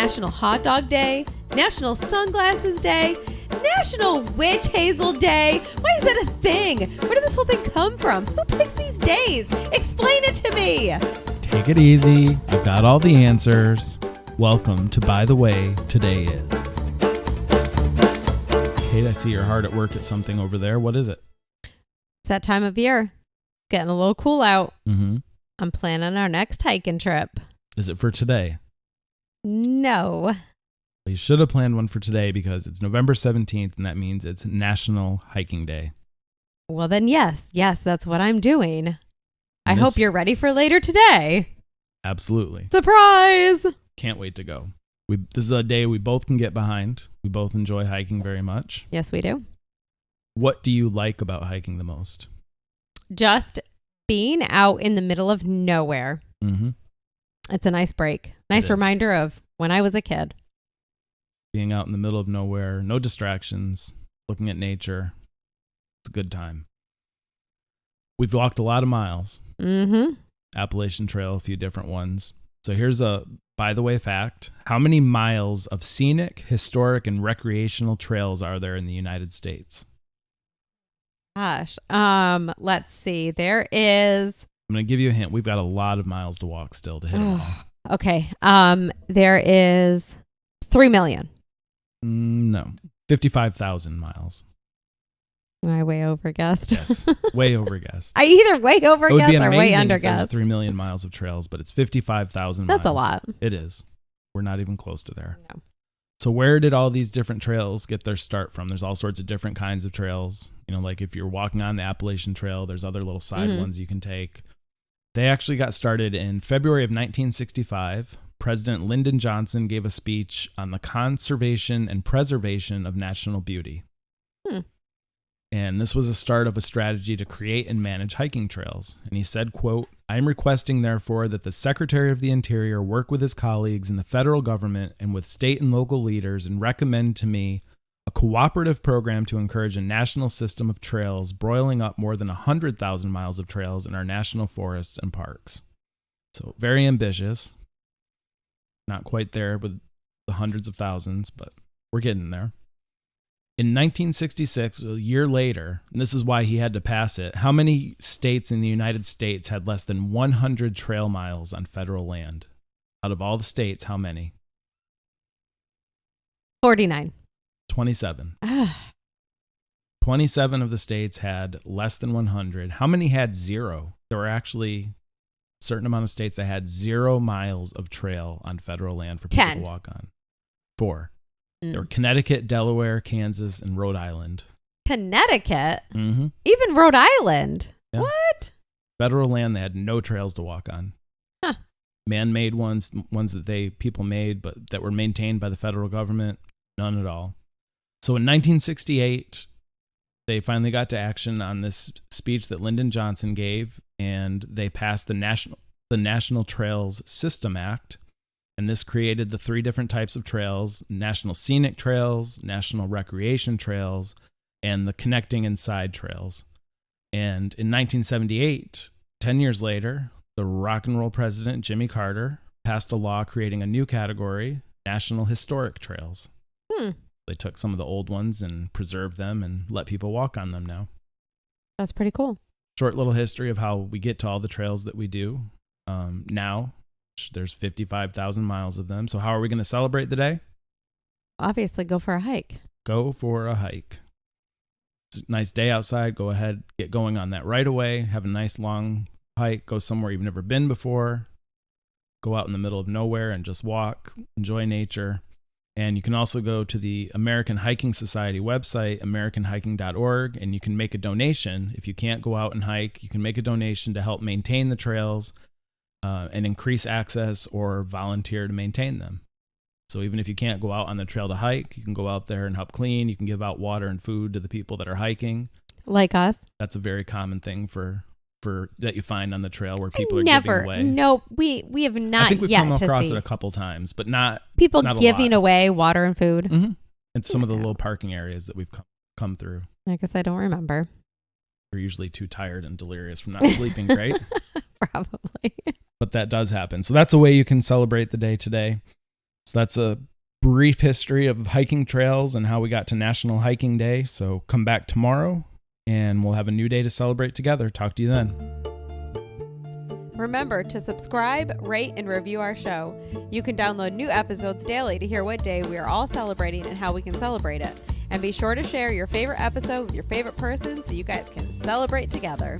National Hot Dog Day, National Sunglasses Day, National Witch Hazel Day. Why is that a thing? Where did this whole thing come from? Who picks these days? Explain it to me. Take it easy. I've got all the answers. Welcome to By the Way Today Is. Kate, I see you're hard at work at something over there. What is it? It's that time of year. Getting a little cool out. Mm-hmm. I'm planning our next hiking trip. Is it for today? No. You should have planned one for today because it's November 17th, and that means it's National Hiking Day. Well, then yes, that's what I'm doing. I hope you're ready for later today. Absolutely. Surprise! Can't wait to go. This is a day we both can get behind. We both enjoy hiking very much. Yes, we do. What do you like about hiking the most? Just being out in the middle of nowhere. Mm-hmm. It's a nice break. Nice reminder of when I was a kid. Being out in the middle of nowhere, no distractions, looking at nature. It's a good time. We've walked a lot of miles. Mm-hmm. Appalachian Trail, a few different ones. So here's a, by the way, fact. How many miles of scenic, historic, and recreational trails are there in the United States? Gosh. Let's see. There is... I'm going to give you a hint. We've got a lot of miles to walk still to hit them all. Okay. There is 3 million. No. 55,000 miles. I way overguessed. Yes. Way overguessed. I either way overguessed or way underguessed. There's 3 million miles of trails, but it's 55,000 miles. That's a lot. It is. We're not even close to there. No. So where did all these different trails get their start from? There's all sorts of different kinds of trails. You know, like if you're walking on the Appalachian Trail, there's other little side ones you can take. They actually got started in February of 1965. President Lyndon Johnson gave a speech on the conservation and preservation of national beauty. And this was the start of a strategy to create and manage hiking trails. And he said, quote, "I am requesting, therefore, that the Secretary of the Interior work with his colleagues in the federal government and with state and local leaders and recommend to me a cooperative program to encourage a national system of trails, broiling up more than 100,000 miles of trails in our national forests and parks." So very ambitious. Not quite there with the hundreds of thousands, but we're getting there. In 1966, a year later, and this is why he had to pass it, how many states in the United States had less than 100 trail miles on federal land? Out of all the states, how many? 49. 27. 27 of the states had less than 100. How many had zero? There were actually a certain amount of states that had 0 miles of trail on federal land for people 10. to walk on. 4. There were Connecticut, Delaware, Kansas, and Rhode Island. Connecticut? Mm-hmm. Even Rhode Island? Yeah. What? Federal land, they had no trails to walk on. Huh. Man-made ones that people made, but that were maintained by the federal government, none at all. So in 1968, they finally got to action on this speech that Lyndon Johnson gave, and they passed the National Trails System Act. And this created the 3 different types of trails: National Scenic Trails, National Recreation Trails, and the Connecting and Side Trails. And in 1978, 10 years later, the rock and roll president, Jimmy Carter, passed a law creating a new category, National Historic Trails. They took some of the old ones and preserved them and let people walk on them now. That's pretty cool. Short little history of how we get to all the trails that we do now. There's 55,000 miles of them. So how are we going to celebrate the day? Obviously, go for a hike. Go for a hike. It's a nice day outside. Go ahead, get going on that right away. Have a nice long hike. Go somewhere you've never been before. Go out in the middle of nowhere and just walk. Enjoy nature. And you can also go to the American Hiking Society website, americanhiking.org, and you can make a donation. If you can't go out and hike, you can make a donation to help maintain the trails and increase access or volunteer to maintain them. So even if you can't go out on the trail to hike, you can go out there and help clean. You can give out water and food to the people that are hiking. Like us. That's a very common thing for that you find on the trail where people are giving away. No, we have not. I think we've yet come across to see it a couple times, but not people not giving away water and food. Mm-hmm. And some of the little parking areas that we've come through. I guess I don't remember. We're usually too tired and delirious from not sleeping great. Probably. But that does happen. So that's a way you can celebrate the day today. So that's a brief history of hiking trails and how we got to National Hiking Day. So come back tomorrow and we'll have a new day to celebrate together. Talk to you then. Remember to subscribe, rate, and review our show. You can download new episodes daily to hear what day we are all celebrating and how we can celebrate it. And be sure to share your favorite episode with your favorite person so you guys can celebrate together.